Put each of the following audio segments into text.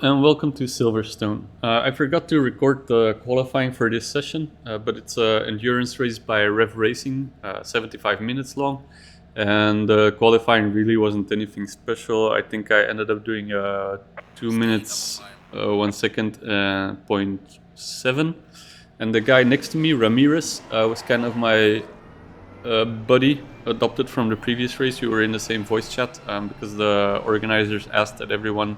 and welcome to Silverstone. I forgot to record the qualifying for this session, but it's an endurance race by REVV Racing, 75 minutes long, and the qualifying really wasn't anything special. I think I ended up doing 2 minutes, 1 second, 0.7, and the guy next to me, Ramirez, was kind of my buddy, adopted from the previous race. We were in the same voice chat because the organizers asked that everyone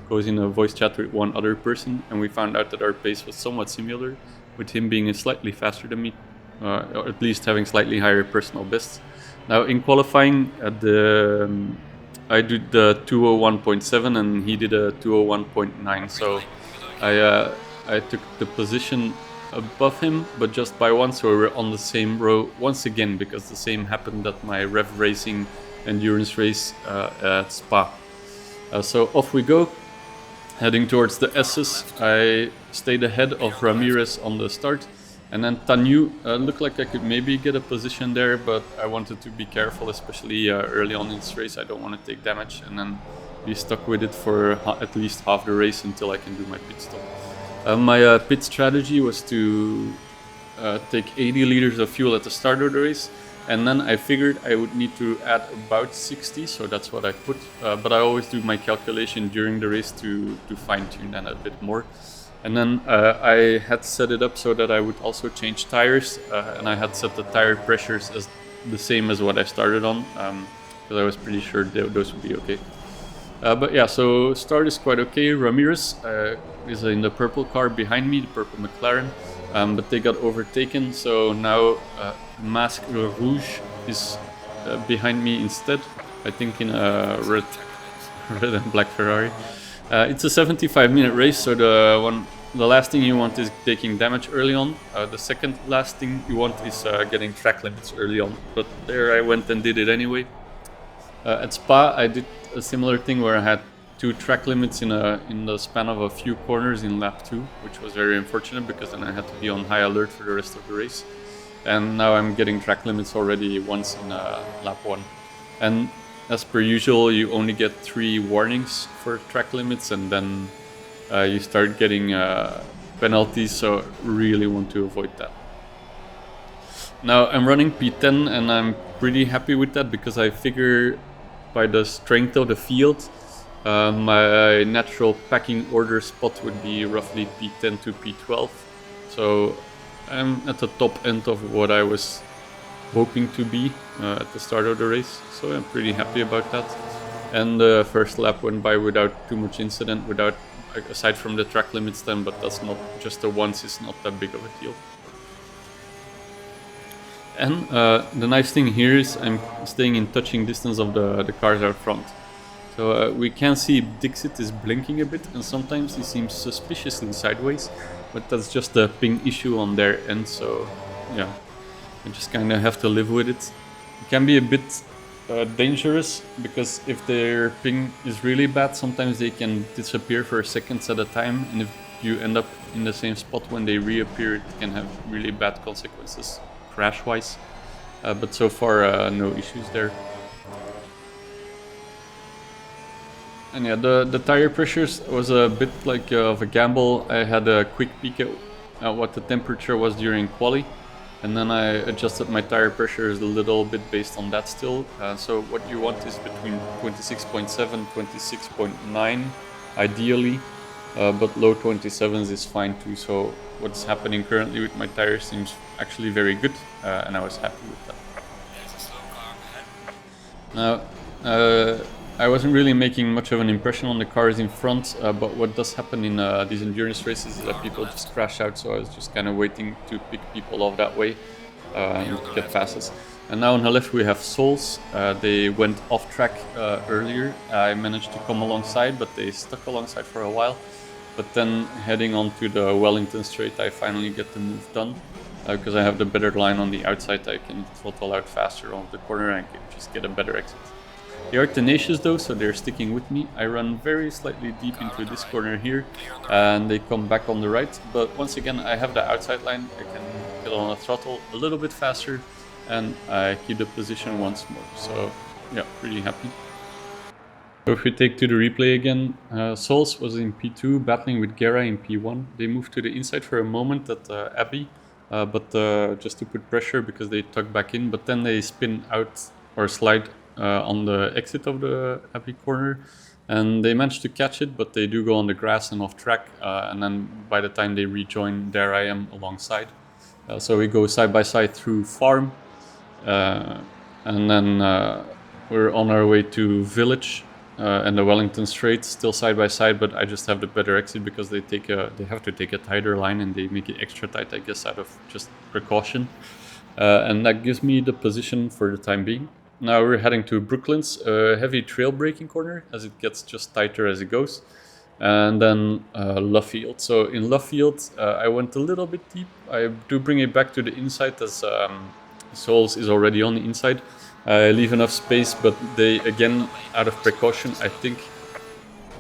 goes in a voice chat with one other person, and we found out that our pace was somewhat similar, with him being slightly faster than me, or at least having slightly higher personal bests. Now in qualifying, I did the 201.7 and he did a 201.9, so I took the position above him, but just by one, so we were on the same row once again, because the same happened at my REVV Racing endurance race at Spa. So off we go, heading towards the S's. I stayed ahead of Ramirez on the start, and then Tanyu looked like I could maybe get a position there, but I wanted to be careful, especially early on in this race. I don't want to take damage and then be stuck with it for at least half the race until I can do my pit stop. My pit strategy was to take 80 liters of fuel at the start of the race, and then I figured I would need to add about 60, so that's what I put. But I always do my calculation during the race to fine-tune that a bit more. And then I had set it up so that I would also change tires, and I had set the tire pressures as the same as what I started on, because I was pretty sure those would be okay. But yeah, so start is quite okay. Ramirez is in the purple car behind me, the purple McLaren, but they got overtaken, so now Masque Rouge is behind me instead, I think in a red and black Ferrari. It's a 75-minute race, so the last thing you want is taking damage early on. The second last thing you want is getting track limits early on, but there I went and did it anyway. At Spa I did a similar thing where I had 2 track limits in the span of a few corners in lap 2, which was very unfortunate because then I had to be on high alert for the rest of the race. And now I'm getting track limits already once in lap 1. And as per usual, you only get 3 warnings for track limits, and then you start getting penalties, so really want to avoid that. Now I'm running P10 and I'm pretty happy with that, because I figure by the strength of the field, my natural packing order spot would be roughly P10 to P12. So I'm at the top end of what I was hoping to be at the start of the race. So I'm pretty happy about that. And the first lap went by without too much incident, aside from the track limits then, but that's not just the once, it's not that big of a deal. And the nice thing here is I'm staying in touching distance of the cars out front. So we can see Dixit is blinking a bit, and sometimes he seems suspiciously sideways, but that's just a ping issue on their end, so yeah, I just kind of have to live with it. It can be a bit dangerous, because if their ping is really bad, sometimes they can disappear for seconds at a time, and if you end up in the same spot when they reappear, it can have really bad consequences crash-wise, but so far no issues there. And yeah, the tire pressures was a bit like of a gamble. I had a quick peek at what the temperature was during quali, and then I adjusted my tire pressures a little bit based on that still. So what you want is between 26.7, 26.9 ideally, but low 27s is fine too. So what's happening currently with my tires seems actually very good, and I was happy with that. Now, I wasn't really making much of an impression on the cars in front, but what does happen in these endurance races is that people just crash out, so I was just kind of waiting to pick people off that way and get passes. And now on the left we have Souls. They went off track earlier. I managed to come alongside, but they stuck alongside for a while. But then heading on to the Wellington straight, I finally get the move done. Because I have the better line on the outside, I can throttle out faster on the corner and can just get a better exit. They are tenacious though, so they're sticking with me. I run very slightly deep into this corner here, and they come back on the right. But once again, I have the outside line. I can get on the throttle a little bit faster, and I keep the position once more. So yeah, pretty happy. So if we take to the replay again, Souls was in P2 battling with Gera in P1. They moved to the inside for a moment at Abbey, but just to put pressure because they tuck back in, but then they spin out or slide on the exit of the Abbey corner, and they managed to catch it, but they do go on the grass and off track, and then by the time they rejoin, there I am alongside. So we go side by side through Farm, and then we're on our way to Village and the Wellington Strait, still side by side, but I just have the better exit because they have to take a tighter line and they make it extra tight, I guess, out of just precaution. And that gives me the position for the time being. Now we're heading to Brooklands, a heavy trail braking corner as it gets just tighter as it goes. And then Luffield. So in Luffield, I went a little bit deep. I do bring it back to the inside as Souls is already on the inside. I leave enough space, but they, again, out of precaution, I think,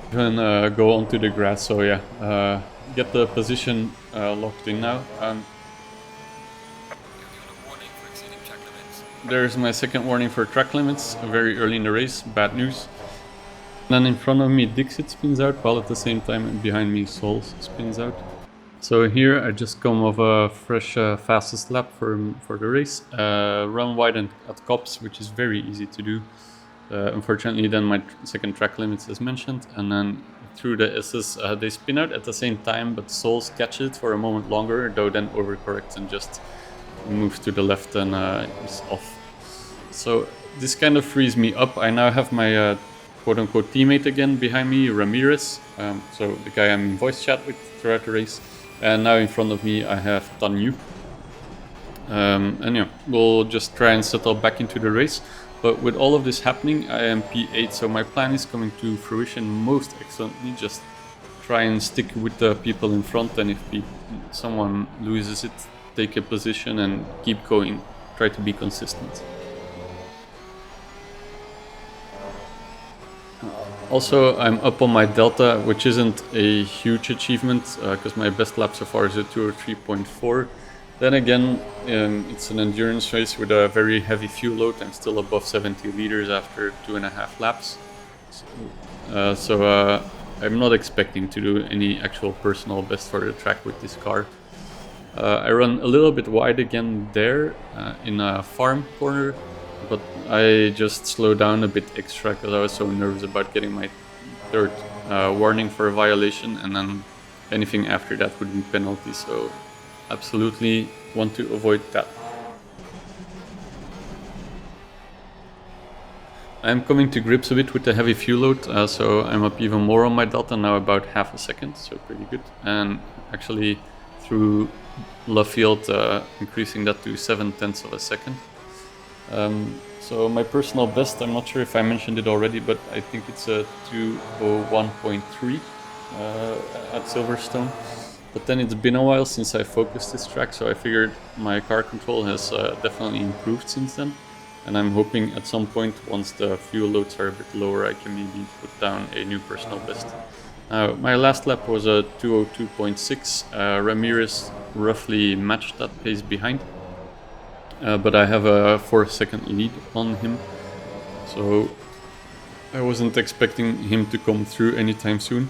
even go onto the grass. So yeah, get the position locked in now. There's my second warning for track limits, very early in the race, bad news. Then in front of me Dixit spins out, while at the same time behind me Souls spins out. So here I just come off a fresh fastest lap for the race, run wide at Cops, which is very easy to do. Unfortunately then my second track limits as mentioned, and then through the SS they spin out at the same time, but Souls catch it for a moment longer, though then overcorrects and just moves to the left and is off. So this kind of frees me up. I now have my quote-unquote teammate again behind me, Ramirez, so the guy I'm in voice chat with throughout the race. And now in front of me I have Tanyu. And yeah, we'll just try and settle back into the race. But with all of this happening, I am P8, so my plan is coming to fruition most excellently. Just try and stick with the people in front, and if someone loses it, take a position and keep going. Try to be consistent. Also, I'm up on my delta, which isn't a huge achievement because my best lap so far is a 203.4. Then again, it's an endurance race with a very heavy fuel load. I'm still above 70 liters after 2.5 laps. So I'm not expecting to do any actual personal best for the track with this car. I run a little bit wide again there in a farm corner, but I just slowed down a bit extra because I was so nervous about getting my third warning for a violation, and then anything after that would be penalty, so absolutely want to avoid that. I'm coming to grips a bit with the heavy fuel load, so I'm up even more on my delta now, about half a second, so pretty good. And actually through Luffield, increasing that to 7/10 of a second. So my personal best, I'm not sure if I mentioned it already, but I think it's a 201.3 at Silverstone. But then it's been a while since I focused this track, so I figured my car control has definitely improved since then. And I'm hoping at some point, once the fuel loads are a bit lower, I can maybe put down a new personal best. My last lap was a 202.6. Ramirez roughly matched that pace behind. But I have a 4-second lead on him, so I wasn't expecting him to come through anytime soon.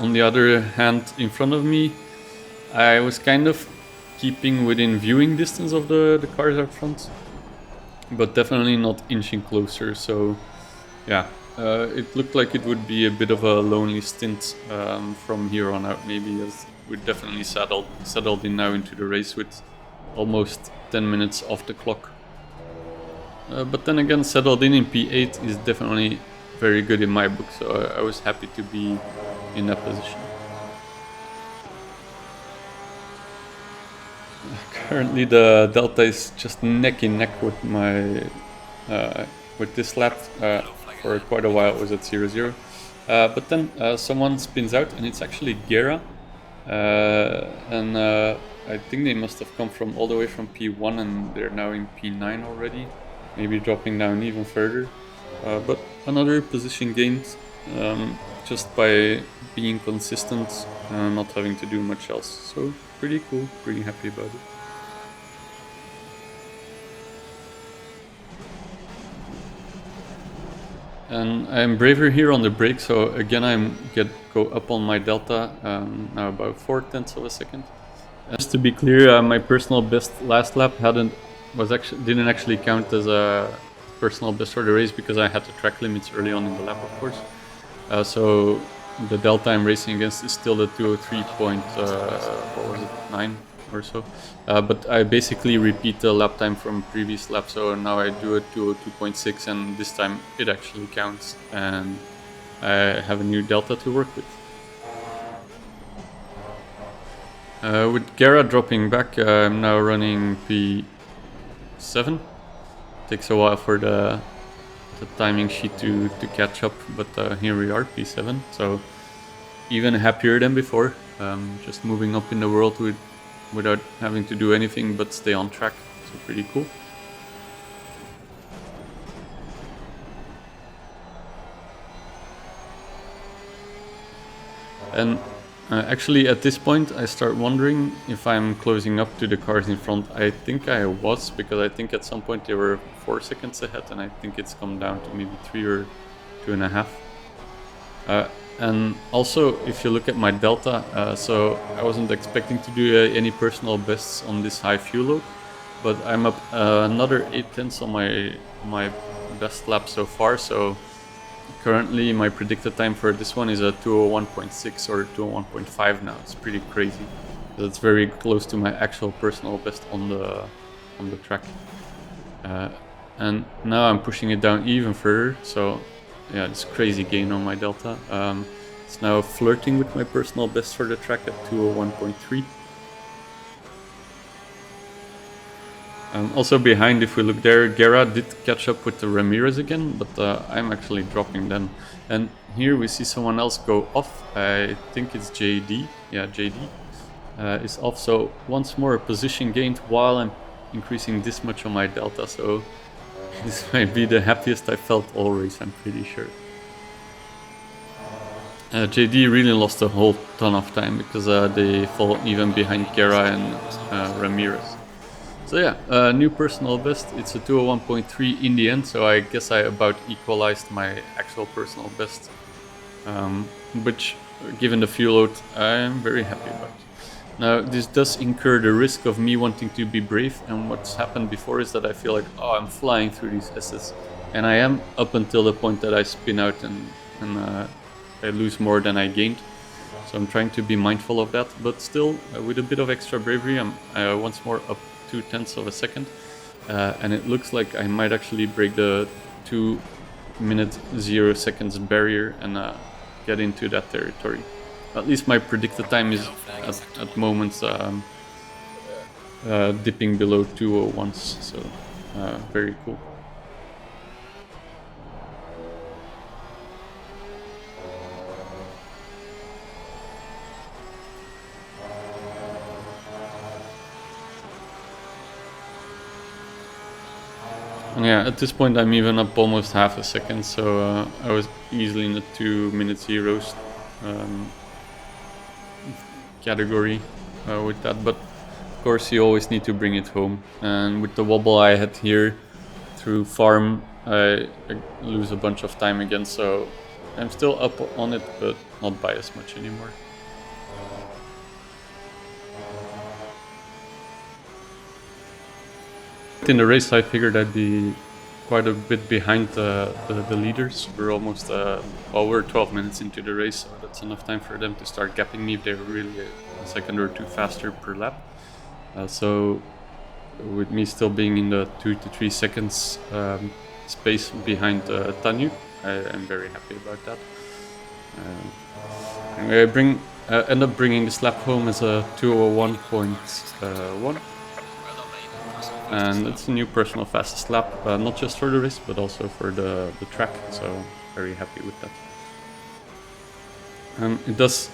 On the other hand, in front of me, I was kind of keeping within viewing distance of the cars out front, but definitely not inching closer, so yeah, it looked like it would be a bit of a lonely stint from here on out, maybe, as we're definitely settled in now into the race with almost 10 minutes off the clock. But then again, settled in P8 is definitely very good in my book, so I was happy to be in that position. Currently the delta is just neck in neck with my with this lap. For quite a while it was at 0-0. But then someone spins out, and it's actually Gera. And I think they must have come from all the way from P1, and they're now in P9 already, maybe dropping down even further. But another position gained just by being consistent, not having to do much else. So pretty cool, pretty happy about it. And I'm braver here on the brake, so again go up on my delta, now about 4/10 of a second. And just to be clear, my personal best last lap didn't actually count as a personal best for the race because I had the track limits early on in the lap, of course. So the delta I'm racing against is still the 203.9 or so. But I basically repeat the lap time from previous lap, so now I do a 202.6, and this time it actually counts, and I have a new delta to work with. With Gara dropping back, I'm now running P7. Takes a while for the timing sheet to catch up, but here we are, P7. So even happier than before, just moving up in the world without having to do anything but stay on track. So pretty cool. And actually at this point I start wondering if I'm closing up to the cars in front. I think I was, because I think at some point they were 4 seconds ahead, and I think it's come down to maybe 3 or 2.5. And also, if you look at my delta, so I wasn't expecting to do any personal bests on this high fuel load, but I'm up another 8/10 on my best lap so far. So currently my predicted time for this one is a 201.6 or 201.5 now. It's pretty crazy. That's very close to my actual personal best on the track. And now I'm pushing it down even further. So yeah, it's crazy gain on my delta. It's now flirting with my personal best for the track at 201.3. Also behind, if we look there, Gara did catch up with the Ramirez again, but I'm actually dropping them. And here we see someone else go off. I think it's JD. Yeah, JD is off. So once more a position gained while I'm increasing this much on my delta. So this might be the happiest I felt all race, I'm pretty sure. JD really lost a whole ton of time because they fall even behind Gara and Ramirez. So yeah, new personal best. It's a 201.3 in the end, so I guess I about equalized my actual personal best, which, given the fuel load, I'm very happy about. Now, this does incur the risk of me wanting to be brave, and what's happened before is that I feel like, oh, I'm flying through these S's, and I am up until the point that I spin out and I lose more than I gained. So I'm trying to be mindful of that, but still, with a bit of extra bravery, I'm once more up 0.2 of a second, and it looks like I might actually break the 2 minute 0 seconds barrier and get into that territory. At least my predicted time is at moments dipping below 2:01s, so very cool. Yeah, at this point I'm even up almost half a second, so I was easily in the 2 minute zeros category with that, but of course you always need to bring it home, and with the wobble I had here through farm, I lose a bunch of time again, so I'm still up on it, but not by as much anymore. In the race I figured I'd be quite a bit behind the leaders. We're almost, well, we're 12 minutes into the race, so that's enough time for them to start gapping me if they're really a second or two faster per lap. So with me still being in the 2 to 3 seconds space behind Tanyu, I'm very happy about that. Anyway, I end up bringing this lap home as a 2:01.1. And it's a new personal fastest lap, not just for the race, but also for the track, so very happy with that. It does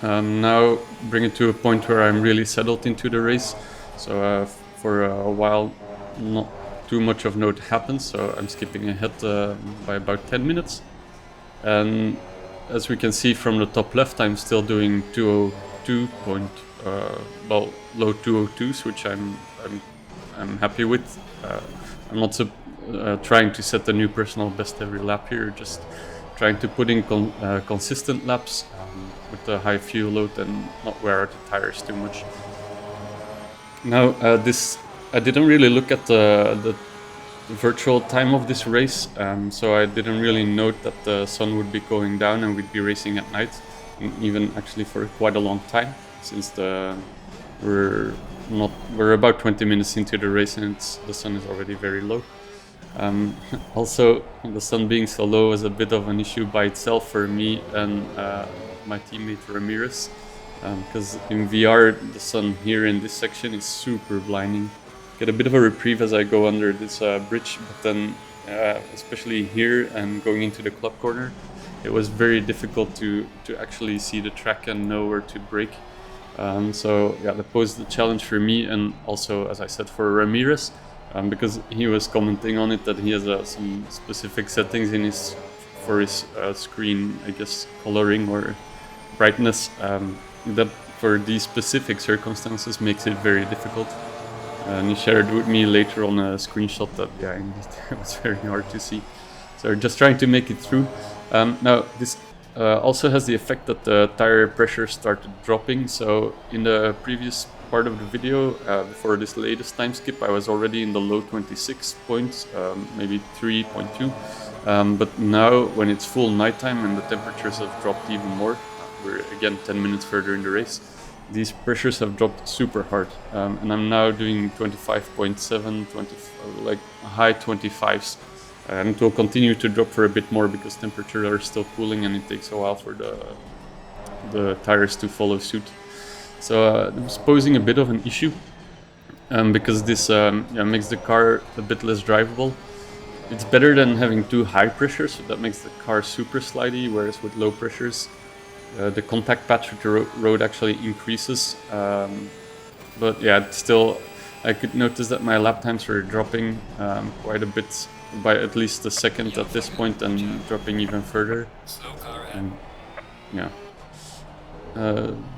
now bring it to a point where I'm really settled into the race, so for a while not too much of note happens, so I'm skipping ahead by about 10 minutes. And as we can see from the top left, I'm still doing 2:02 low 2:02s, which I'm happy with. I'm not trying to set a new personal best every lap here, just trying to put in consistent laps with a high fuel load and not wear out the tires too much. Now I didn't really look at the virtual time of this race, so I didn't really note that the sun would be going down and we'd be racing at night, and even actually for quite a long time, since we're about 20 minutes into the race and the sun is already very low. Also, the sun being so low is a bit of an issue by itself for me and my teammate Ramirez, because in VR the sun here in this section is super blinding. Get a bit of a reprieve as I go under this bridge, but then especially here and going into the club corner, it was very difficult to actually see the track and know where to brake. So yeah, that posed a challenge for me, and also, as I said, for Ramirez, because he was commenting on it that he has some specific settings in for his screen, I guess, coloring or brightness, that for these specific circumstances makes it very difficult. And he shared with me later on a screenshot that, yeah, indeed, it was very hard to see. So just trying to make it through. Now, this also has the effect that the tire pressure started dropping. So in the previous part of the video, before this latest time skip, I was already in the low 26 points, maybe 3.2. But now, when it's full nighttime and the temperatures have dropped even more, we're again 10 minutes further in the race, these pressures have dropped super hard, and I'm now doing 25.7, like high 25s, and it will continue to drop for a bit more because temperatures are still cooling and it takes a while for the tires to follow suit. So it was posing a bit of an issue, because this makes the car a bit less drivable. It's better than having too high pressures, so that makes the car super slidey, whereas with low pressures the contact patch with the road actually increases, but yeah, still I could notice that my lap times were dropping quite a bit, by at least a second at this point, and dropping even further. And yeah,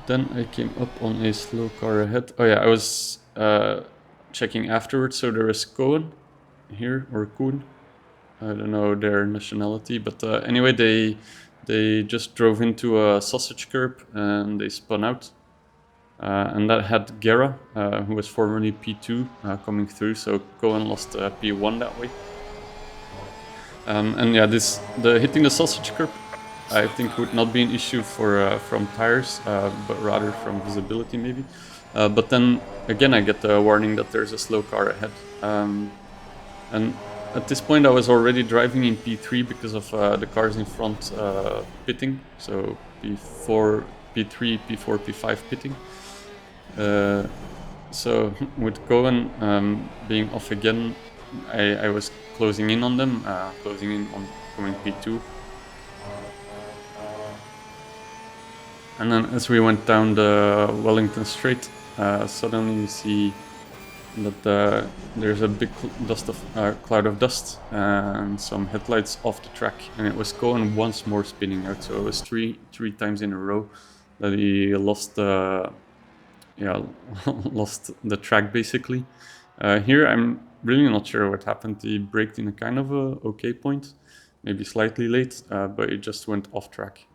then I came up on a slow car ahead. Oh yeah, I was checking afterwards, so there is Cohen here, or Koen, I don't know their nationality, but anyway, they just drove into a sausage curb and they spun out. And that had Guerra, who was formerly P2, coming through, so Cohen lost P1 that way. And yeah, hitting the sausage curb, I think, would not be an issue from tires, but rather from visibility maybe. But then again, I get the warning that there's a slow car ahead. And at this point I was already driving in P3 because of the cars in front pitting, so P4, P3, P4, P5 pitting. So with Cohen being off again, I was closing in on them, closing in on coming P2. And then as we went down the Wellington Straight, suddenly you see that there's a big cloud of dust and some headlights off the track, and it was Cohen once more spinning out. So it was three times in a row that he lost lost the track basically. Here I'm really not sure what happened. He braked in a kind of a okay point, maybe slightly late, but it just went off track.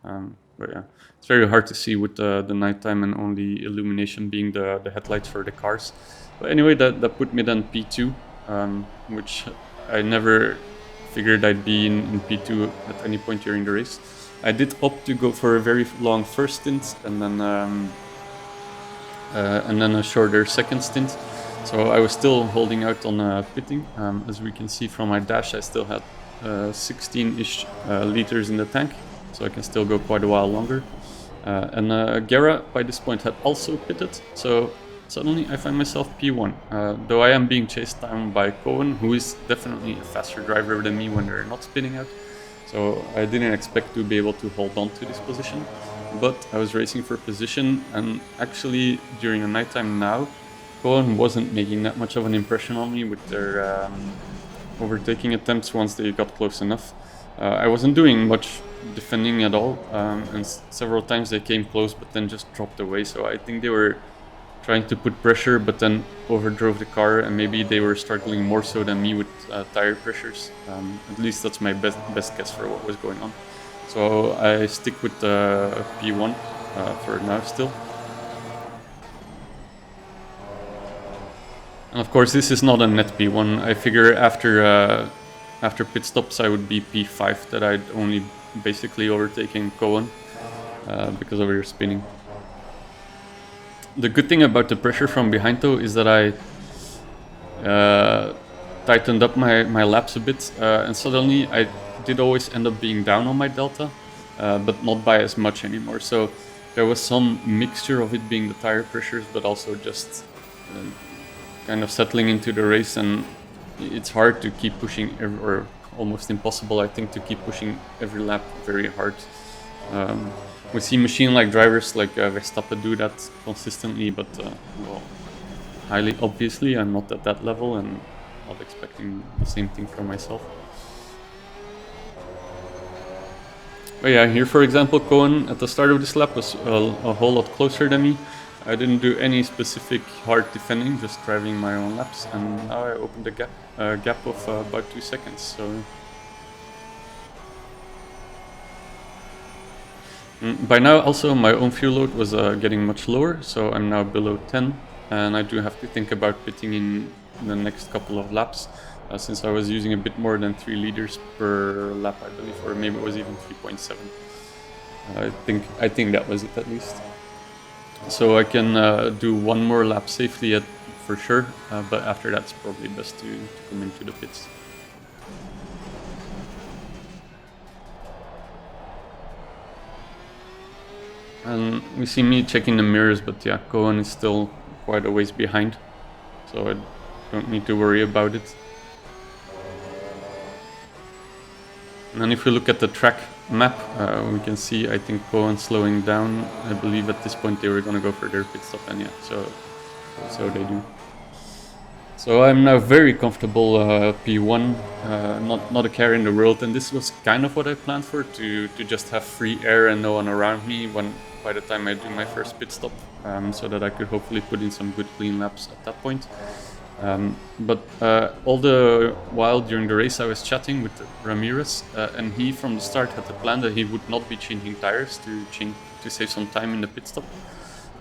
But yeah, it's very hard to see with the nighttime and only illumination being the headlights for the cars. But anyway, that put me then P2, which I never figured I'd be in P2 at any point during the race. I did opt to go for a very long first stint and then a shorter second stint. So I was still holding out on pitting. As we can see from my dash, I still had 16-ish liters in the tank, so I can still go quite a while longer. And Guerra by this point had also pitted, so suddenly I find myself P1, though I am being chased down by Cohen, who is definitely a faster driver than me when they're not spinning out. So I didn't expect to be able to hold on to this position, but I was racing for position, and actually during the nighttime now, Cohen wasn't making that much of an impression on me with their overtaking attempts once they got close enough. I wasn't doing much defending at all, and several times they came close but then just dropped away, so I think they were trying to put pressure, but then overdrove the car, and maybe they were struggling more so than me with tire pressures. At least that's my best guess for what was going on. So I stick with P1 for now still. And of course, this is not a net P1. I figure after pit stops I would be P5, that I'd only basically overtaking Cohen because of your spinning. The good thing about the pressure from behind though is that I tightened up my laps a bit, and suddenly I did always end up being down on my delta, but not by as much anymore. So there was some mixture of it being the tire pressures, but also just kind of settling into the race, and it's hard to keep pushing, or almost impossible, I think, to keep pushing every lap very hard. We see machine-like drivers like Verstappen do that consistently, but well, highly obviously I'm not at that level and not expecting the same thing from myself. But yeah, here for example, Cohen at the start of this lap was a whole lot closer than me. I didn't do any specific hard defending, just driving my own laps, and now I opened a gap of about 2 seconds. So by now also my own fuel load was getting much lower, so I'm now below 10, and I do have to think about pitting in the next couple of laps, since I was using a bit more than 3 liters per lap, I believe, or maybe it was even 3.7. I think that was it at least. So I can do one more lap safely for sure, but after that it's probably best to come into the pits. And we see me checking the mirrors, but yeah, Cohen is still quite a ways behind, so I don't need to worry about it. And then if we look at the track map, we can see, I think, Cohen slowing down. I believe at this point they were going to go for their pit stop, and yeah, so they do. So I'm now very comfortable P1, not a care in the world, and this was kind of what I planned for, to just have free air and no one around me by the time I do my first pit stop, so that I could hopefully put in some good clean laps at that point. But all the while during the race I was chatting with Ramirez, and he from the start had the plan that he would not be changing tires to save some time in the pit stop,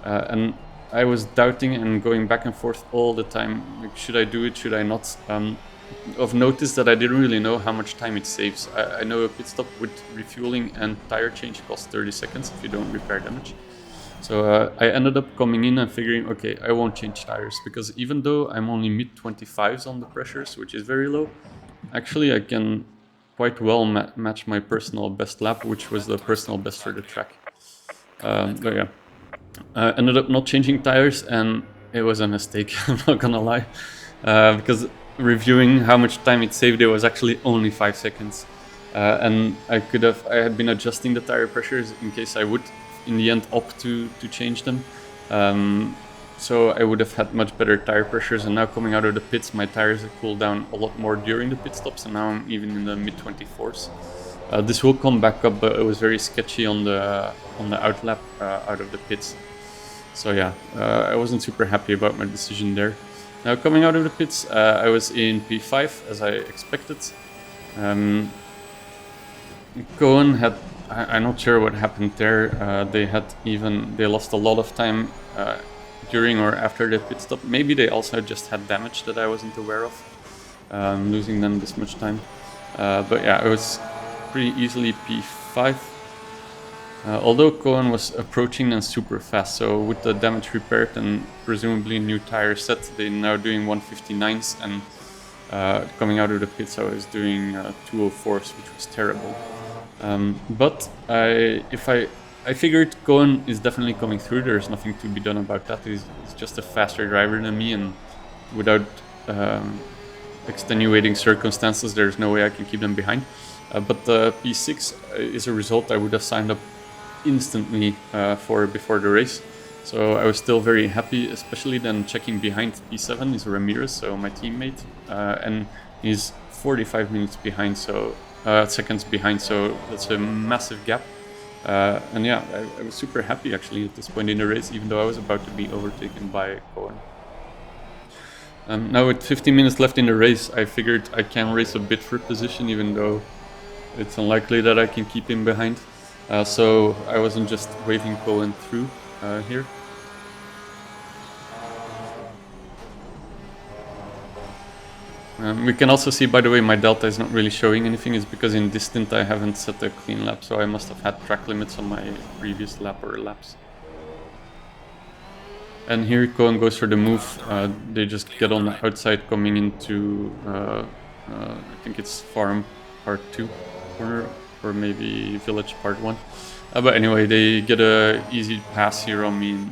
and I was doubting and going back and forth all the time, like, should I do it, should I not? I've noticed that I didn't really know how much time it saves. I know a pit stop with refueling and tire change costs 30 seconds if you don't repair damage. So I ended up coming in and figuring, okay, I won't change tires, because even though I'm only mid-25s on the pressures, which is very low, actually I can quite well match my personal best lap, which was the personal best for the track. But yeah, I ended up not changing tires, and it was a mistake, I'm not gonna lie, because reviewing how much time it saved, it was actually only 5 seconds. And I had been adjusting the tire pressures in case I would in the end opt to change them, so I would have had much better tire pressures, and now coming out of the pits my tires have cooled down a lot more during the pit stops, and now I'm even in the mid-24s. This will come back up, but it was very sketchy on the outlap out of the pits, so yeah, I wasn't super happy about my decision there. Now coming out of the pits, I was in P5 as I expected. Cohen had, I'm not sure what happened there. They lost a lot of time during or after the pit stop. Maybe they also just had damage that I wasn't aware of, losing them this much time. But yeah, it was pretty easily P5. Although Cohen was approaching them super fast, so with the damage repaired and presumably new tire set, they're now doing 159s, and coming out of the pits I was doing 204s, which was terrible. But I figured Cohen is definitely coming through. There's nothing to be done about that. He's just a faster driver than me, and without extenuating circumstances, there's no way I can keep them behind. But the P6 is a result I would have signed up instantly for before the race. So I was still very happy, especially then checking behind P7 is Ramirez, so my teammate, and he's 45 minutes behind, so seconds behind, so that's a massive gap. And yeah, I was super happy actually at this point in the race, even though I was about to be overtaken by Cohen. Now with 15 minutes left in the race, I figured I can race a bit for position, even though it's unlikely that I can keep him behind. So I wasn't just waving Cohen through here. We can also see, by the way, my delta is not really showing anything. It's because in this stint I haven't set a clean lap, so I must have had track limits on my previous lap or laps. And here Cohen goes for the move. They just get on the outside coming into, I think it's farm part 2 corner, or maybe village part 1. But anyway, they get a easy pass here on me.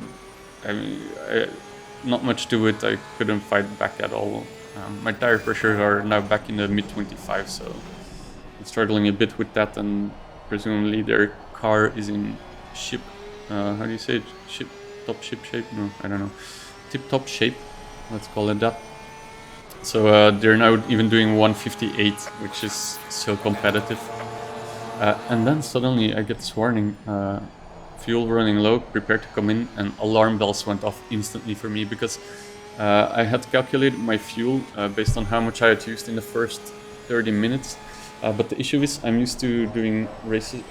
Not much to it, I couldn't fight back at all. My tire pressures are now back in the mid-25, so I'm struggling a bit with that, and presumably their car is in ship, how do you say it? Top ship shape? No, I don't know. Tip-top shape, let's call it that. So they're now even doing 158, which is so competitive. And then suddenly I get this warning, fuel running low, prepare to come in, and alarm bells went off instantly for me, because I had calculated my fuel based on how much I had used in the first 30 minutes. But the issue is I'm used to doing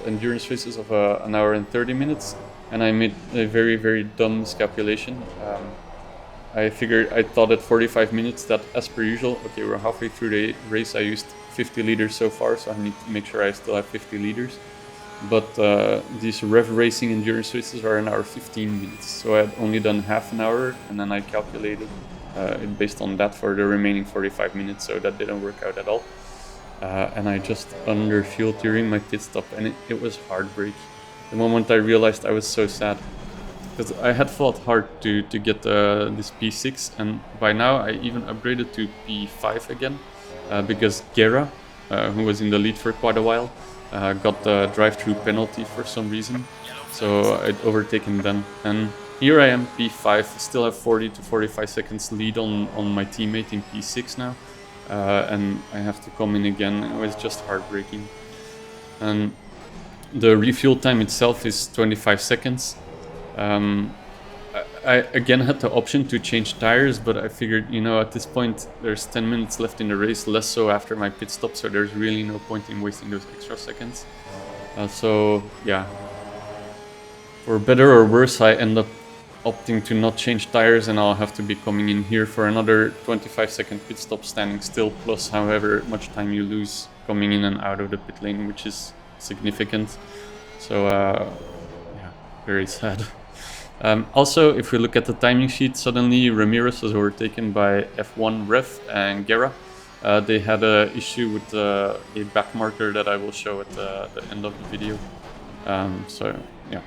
endurance races of an hour and 30 minutes, and I made a very, very dumb miscalculation. I thought at 45 minutes that, as per usual, okay, we're halfway through the race, I used 50 liters so far, so I need to make sure I still have 50 liters. But these REVV Racing endurance races are an hour 15 minutes, so I had only done half an hour, and then I calculated it based on that for the remaining 45 minutes, so that didn't work out at all. And I just under-fueled during my pit stop, and it was heartbreak. The moment I realized, I was so sad, because I had fought hard to get this P6, and by now I even upgraded to P5 again, because Guerra, who was in the lead for quite a while, got the drive-through penalty for some reason, so I'd overtaken them. And here I am, P5, still have 40 to 45 seconds lead on my teammate in P6 now, and I have to come in again. It was just heartbreaking. And the refuel time itself is 25 seconds. I again had the option to change tires, but I figured, you know, at this point there's 10 minutes left in the race, less so after my pit stop, so there's really no point in wasting those extra seconds. So yeah, for better or worse, I end up opting to not change tires, and I'll have to be coming in here for another 25-second pit stop standing still, plus however much time you lose coming in and out of the pit lane, which is significant. So yeah, very sad. Also, if we look at the timing sheet, suddenly Ramirez was overtaken by F1 Rev and Guerra. They had an issue with a backmarker that I will show at the end of the video. So yeah,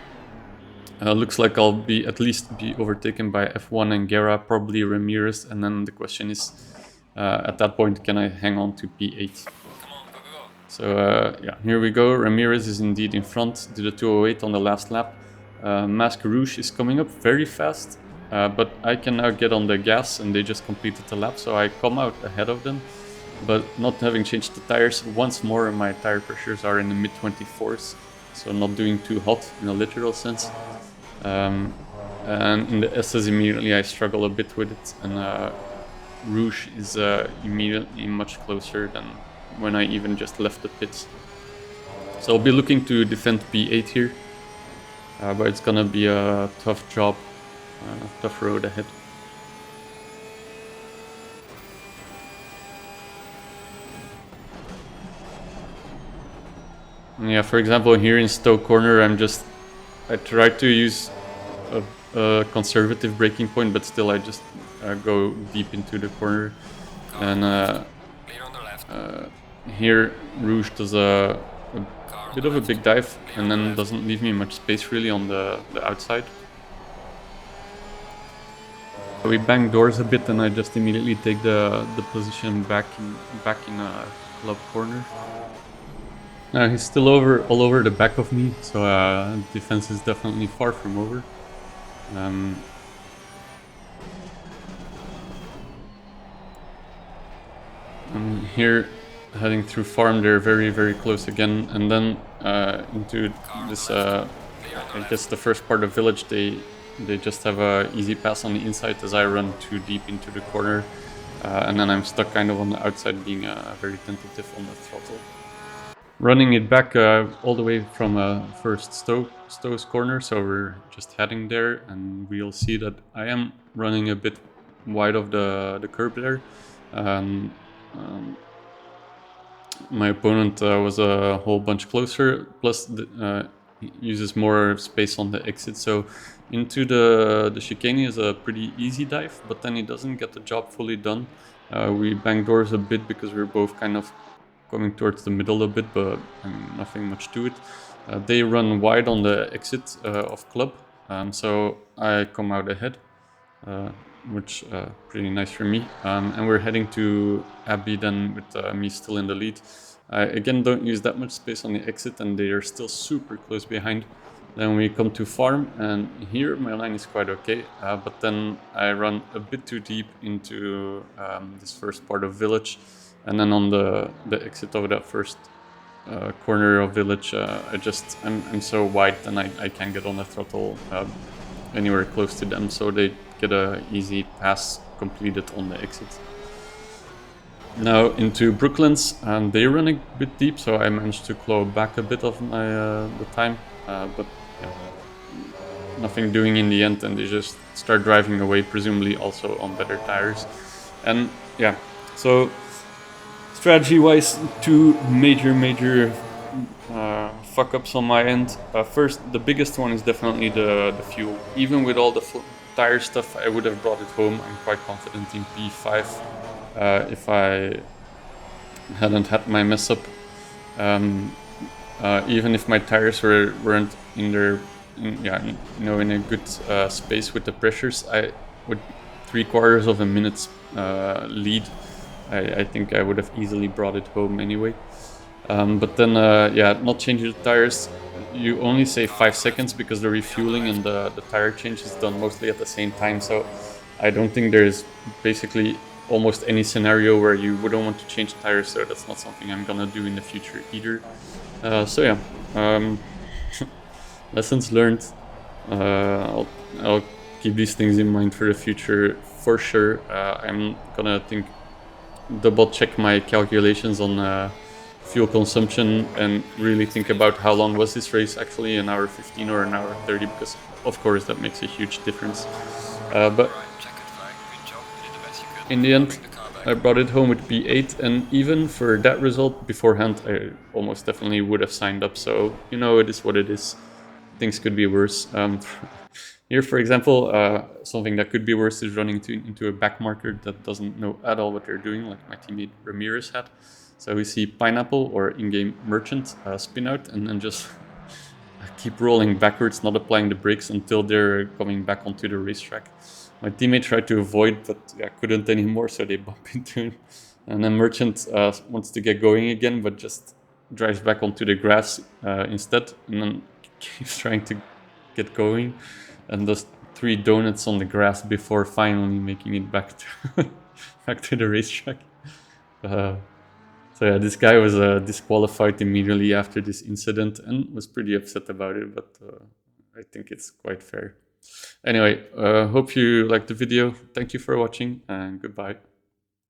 looks like I'll at least be overtaken by F1 and Guerra, probably Ramirez, and then the question is, at that point, can I hang on to P8? So yeah, here we go. Ramirez is indeed in front, did a 208 on the last lap. Mask Rouge is coming up very fast, but I can now get on the gas, and they just completed the lap, so I come out ahead of them. But not having changed the tires, once more my tire pressures are in the mid-24s, so not doing too hot in a literal sense. And in the SS immediately I struggle a bit with it, and Rouge is immediately much closer than when I even just left the pits. So I'll be looking to defend P8 here. But it's gonna be a tough job, tough road ahead. Yeah, for example, here in Stoke Corner, I tried to use a conservative braking point, but still I just go deep into the corner. And here Rouge does a bit of a big dive, and then doesn't leave me much space really on the outside. We bang doors a bit, and I just immediately take the position back in a club corner. Now he's still all over the back of me, so defense is definitely far from over. And here, heading through farm, they're very, very close again, and then into this, I guess the first part of Village, they just have a easy pass on the inside as I run too deep into the corner. And then I'm stuck kind of on the outside, being very tentative on the throttle. Running it back all the way from first Stowe's corner, so we're just heading there, and we'll see that I am running a bit wide of the curb there. My opponent was a whole bunch closer, plus uses more space on the exit, so into the chicane is a pretty easy dive, but then he doesn't get the job fully done. We bang doors a bit because we're both kind of coming towards the middle a bit, but I mean, nothing much to it. They run wide on the exit of club, so I come out ahead, which pretty nice for me. And we're heading to Abbey then with me still in the lead. I again don't use that much space on the exit, and they are still super close behind. Then we come to farm, and here my line is quite okay, but then I run a bit too deep into this first part of Village. And then on the exit of that first corner of Village, I'm so wide, and I can't get on the throttle anywhere close to them, so they get a easy pass completed on the exit. Now into Brooklands, and they run a bit deep, so I managed to claw back a bit of my the time, but yeah, nothing doing in the end, and they just start driving away, presumably also on better tires. And yeah, so strategy-wise, two major fuck-ups on my end. First, the biggest one is definitely the fuel. Even with all the tire stuff, I would have brought it home. I'm quite confident in P5 if I hadn't had my mess up. Even if my tires weren't in their, in a good space with the pressures, I would 3/4 of a minute's lead. I think I would have easily brought it home anyway. But then, not changing the tires, you only save 5 seconds because the refueling and the tire change is done mostly at the same time. So I don't think there's basically almost any scenario where you wouldn't want to change tires. So that's not something I'm gonna do in the future either. Lessons learned. I'll keep these things in mind for the future for sure. I'm gonna double check my calculations on fuel consumption and really think about how long was this race actually, an hour 15 or an hour 30, because of course that makes a huge difference. But in the end, I brought it home with P8, and even for that result beforehand, I almost definitely would have signed up. So, it is what it is. Things could be worse. Here, for example, something that could be worse is running into a backmarker that doesn't know at all what they're doing, like my teammate Ramirez had. So we see Pineapple or in-game Merchant spin out and then just keep rolling backwards, not applying the brakes until they're coming back onto the racetrack. My teammate tried to avoid, but couldn't anymore, so they bump into him. And then Merchant wants to get going again, but just drives back onto the grass instead, and then keeps trying to get going, and does 3 donuts on the grass before finally making it back to the racetrack. So yeah, this guy was disqualified immediately after this incident and was pretty upset about it, but I think it's quite fair. Anyway, hope you liked the video. Thank you for watching, and goodbye.